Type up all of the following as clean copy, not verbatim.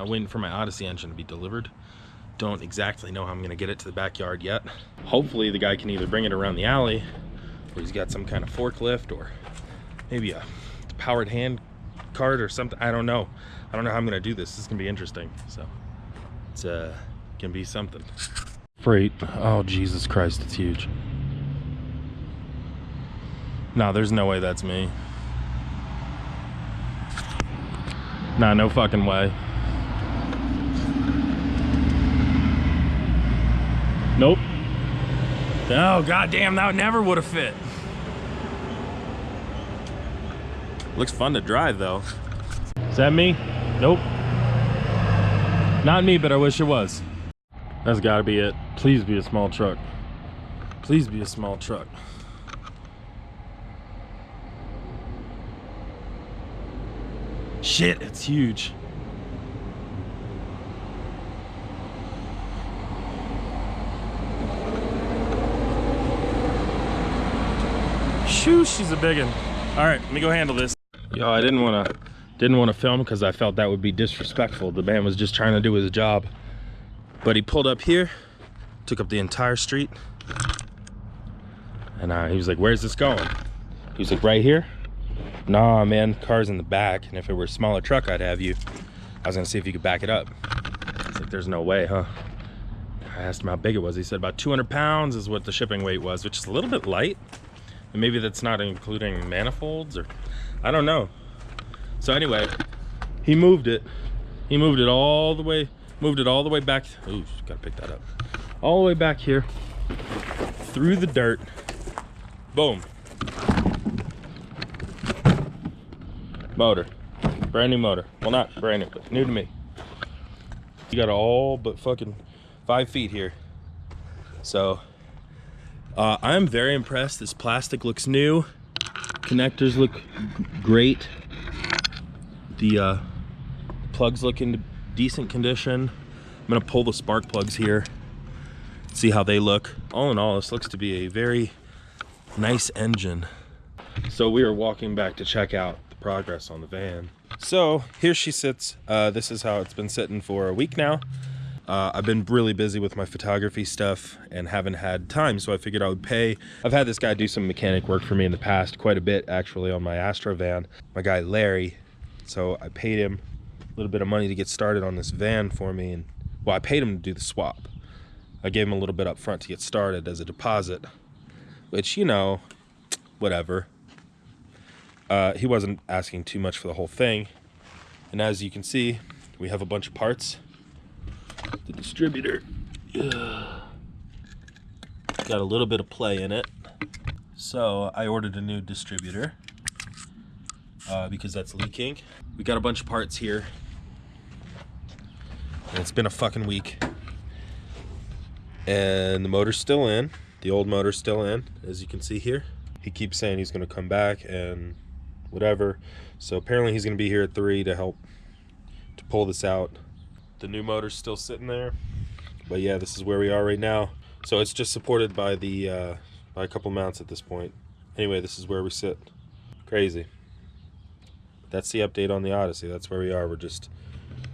I'm waiting for my Odyssey engine to be delivered. Don't exactly know how I'm gonna get it to the backyard yet. Hopefully the guy can either bring it around the alley, or he's got some kind of forklift, or maybe a powered hand cart or something. I don't know. I don't know how I'm gonna do this. This is gonna be interesting. So it's gonna be something. Freight. Oh Jesus Christ, it's huge. No, there's no way that's me. Nah, no fucking way. Nope. Oh, goddamn, that never would have fit. Looks fun to drive, though. Is that me? Nope. Not me, but I wish it was. That's gotta be it. Please be a small truck. Please be a small truck. Shit, it's huge. Shoo, she's a big one. All right, let me go handle this. Yo, I didn't want to film because I felt that would be disrespectful. The man was just trying to do his job. But he pulled up here, took up the entire street, and he was like, "Where's this going?" He was like, "Right here." Nah, man, car's in the back, and if it were a smaller truck, I'd have you. I was gonna see if you could back it up. It's like, there's no way, huh? I asked him how big it was. He said about 200 pounds is what the shipping weight was, which is a little bit light. And maybe that's not including manifolds, or I don't know. So anyway, he moved it. He moved it all the way back. Ooh, gotta pick that up. All the way back here, through the dirt. Boom. Motor, brand new motor. Well, not brand new, but new to me. You got all but fucking 5 feet here. So I'm very impressed. This plastic looks new. Connectors look great. The plugs look in decent condition. I'm gonna pull the spark plugs here, see how they look. All in all, this looks to be a very nice engine. So we are walking back to check out progress on the van. So here she sits. This is how it's been sitting for a week now. I've been really busy with my photography stuff and haven't had time, so I figured I would pay. I've had this guy do some mechanic work for me in the past, quite a bit actually, on my Astro van, my guy Larry. So I paid him a little bit of money to get started on this van for me, and well, I paid him to do the swap. I gave him a little bit up front to get started as a deposit, which, you know, whatever. He wasn't asking too much for the whole thing. And as you can see, we have a bunch of parts. The distributor got a little bit of play in it. So I ordered a new distributor because that's leaking. We got a bunch of parts here. And it's been a fucking week. And the motor's still in. The old motor's still in, as you can see here. He keeps saying he's gonna come back and whatever. So apparently he's gonna be here at 3 to help to pull this out. The new motor's still sitting there. But yeah, this is where we are right now. So it's just supported by the by a couple mounts at this point. Anyway, this is where we sit. Crazy. That's the update on the Odyssey. That's where we are. We're just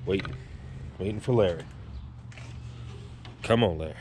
waiting for Larry. Come on, Larry.